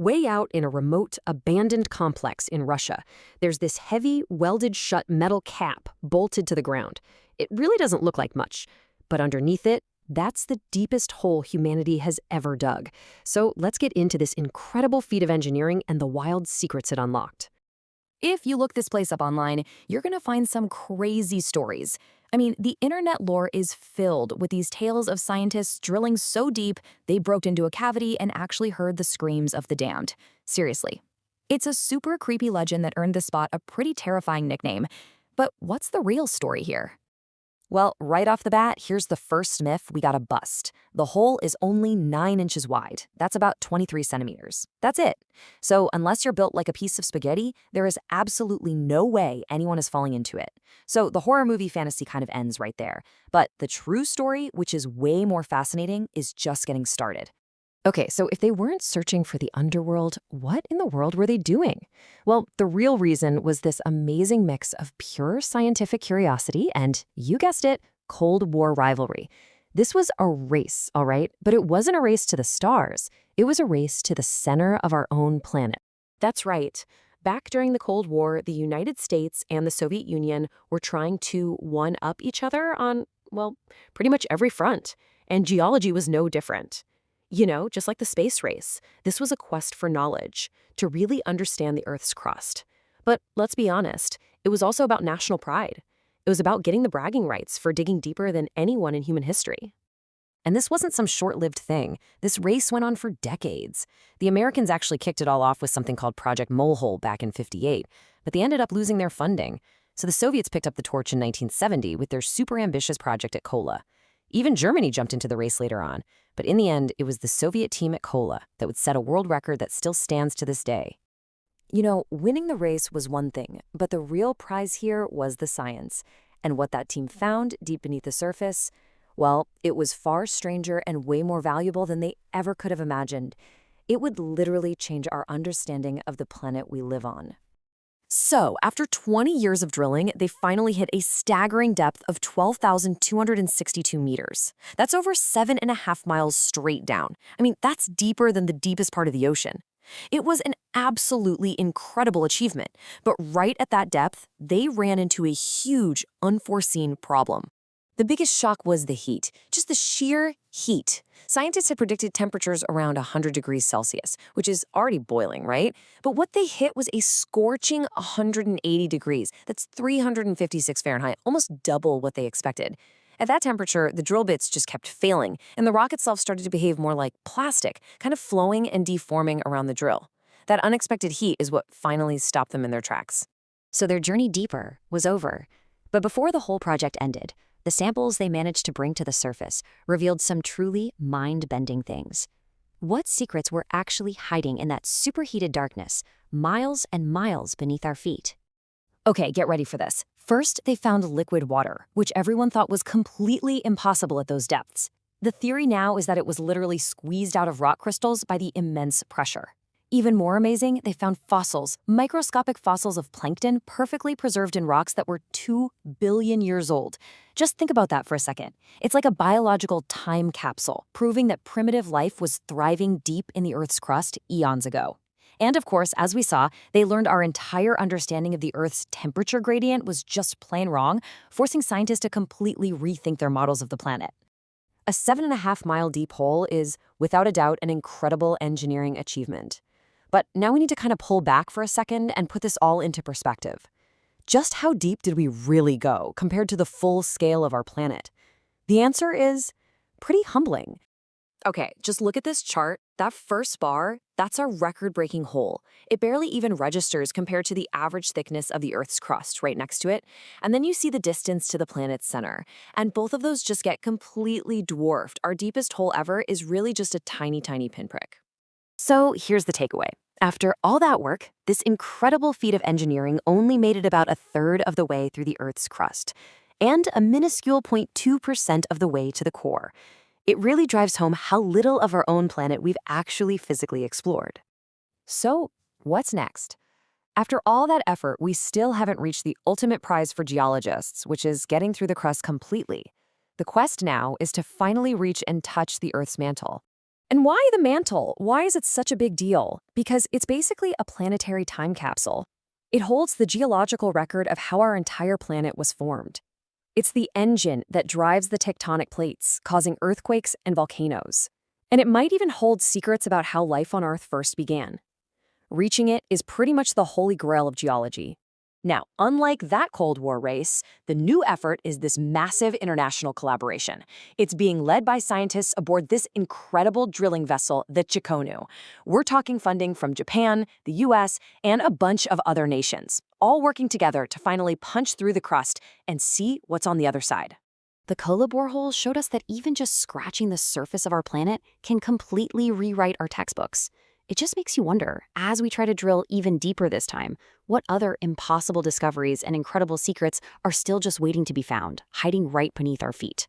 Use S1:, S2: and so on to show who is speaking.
S1: Way out in a remote, abandoned complex in Russia, there's this heavy, welded-shut metal cap bolted to the ground. It really doesn't look like much, but underneath it, that's the deepest hole humanity has ever dug. So let's get into this incredible feat of engineering and the wild secrets it unlocked.
S2: If you look this place up online, you're going to find some crazy stories. I mean, the internet lore is filled with these tales of scientists drilling so deep they broke into a cavity and actually heard the screams of the damned. Seriously. It's a super creepy legend that earned the spot a pretty terrifying nickname. But what's the real story here? Well, right off the bat, here's the first myth we gotta bust. The hole is only 9 inches wide. That's about 23 centimeters. That's it. So unless you're built like a piece of spaghetti, there is absolutely no way anyone is falling into it. So the horror movie fantasy kind of ends right there. But the true story, which is way more fascinating, is just getting started.
S1: Okay, so if they weren't searching for the underworld, what in the world were they doing? Well, the real reason was this amazing mix of pure scientific curiosity and, you guessed it, Cold War rivalry. This was a race, all right? But it wasn't a race to the stars. It was a race to the center of our own planet. That's right. Back during the Cold War, the United States and the Soviet Union were trying to one-up each other on, well, pretty much every front. And geology was no different. You know, just like the space race, this was a quest for knowledge, to really understand the Earth's crust. But let's be honest, it was also about national pride. It was about getting the bragging rights for digging deeper than anyone in human history. And this wasn't some short-lived thing. This race went on for decades. The Americans actually kicked it all off with something called Project Molehole back in '58, but they ended up losing their funding. So the Soviets picked up the torch in 1970 with their super ambitious project at Kola. Even Germany jumped into the race later on, but in the end, it was the Soviet team at Kola that would set a world record that still stands to this day. You know, winning the race was one thing, but the real prize here was the science. And what that team found deep beneath the surface, well, it was far stranger and way more valuable than they ever could have imagined. It would literally change our understanding of the planet we live on. So, after 20 years of drilling, they finally hit a staggering depth of 12,262 meters. That's over 7.5 miles straight down. I mean, that's deeper than the deepest part of the ocean. It was an absolutely incredible achievement, but right at that depth, they ran into a huge, unforeseen problem. The biggest shock was the heat, just the sheer heat. Scientists had predicted temperatures around 100 degrees Celsius, which is already boiling, right? But what they hit was a scorching 180 degrees. That's 356 Fahrenheit, almost double what they expected. At that temperature, the drill bits just kept failing, and the rock itself started to behave more like plastic, kind of flowing and deforming around the drill. That unexpected heat is what finally stopped them in their tracks.
S3: So their journey deeper was over. But before the whole project ended, the samples they managed to bring to the surface revealed some truly mind-bending things. What secrets were actually hiding in that superheated darkness, miles and miles beneath our feet?
S2: Okay, get ready for this. First, they found liquid water, which everyone thought was completely impossible at those depths. The theory now is that it was literally squeezed out of rock crystals by the immense pressure. Even more amazing, they found fossils, microscopic fossils of plankton perfectly preserved in rocks that were 2 billion years old. Just think about that for a second. It's like a biological time capsule, proving that primitive life was thriving deep in the Earth's crust eons ago. And of course, as we saw, they learned our entire understanding of the Earth's temperature gradient was just plain wrong, forcing scientists to completely rethink their models of the planet. A 7.5-mile deep hole is, without a doubt, an incredible engineering achievement. But now we need to kind of pull back for a second and put this all into perspective. Just how deep did we really go compared to the full scale of our planet? The answer is pretty humbling. Okay, just look at this chart. That first bar, that's a record-breaking hole. It barely even registers compared to the average thickness of the Earth's crust right next to it. And then you see the distance to the planet's center. And both of those just get completely dwarfed. Our deepest hole ever is really just a tiny, tiny pinprick. So here's the takeaway. After all that work, this incredible feat of engineering only made it about a third of the way through the Earth's crust, and a minuscule 0.2% of the way to the core. It really drives home how little of our own planet we've actually physically explored. So, what's next? After all that effort, we still haven't reached the ultimate prize for geologists, which is getting through the crust completely. The quest now is to finally reach and touch the Earth's mantle.
S1: And why the mantle? Why is it such a big deal? Because it's basically a planetary time capsule. It holds the geological record of how our entire planet was formed. It's the engine that drives the tectonic plates, causing earthquakes and volcanoes. And it might even hold secrets about how life on Earth first began. Reaching it is pretty much the holy grail of geology.
S2: Now, unlike that Cold War race, the new effort is this massive international collaboration. It's being led by scientists aboard this incredible drilling vessel, the Chikonu. We're talking funding from Japan, the US, and a bunch of other nations, all working together to finally punch through the crust and see what's on the other side.
S3: The Kola borehole showed us that even just scratching the surface of our planet can completely rewrite our textbooks. It just makes you wonder, as we try to drill even deeper this time, what other impossible discoveries and incredible secrets are still just waiting to be found, hiding right beneath our feet.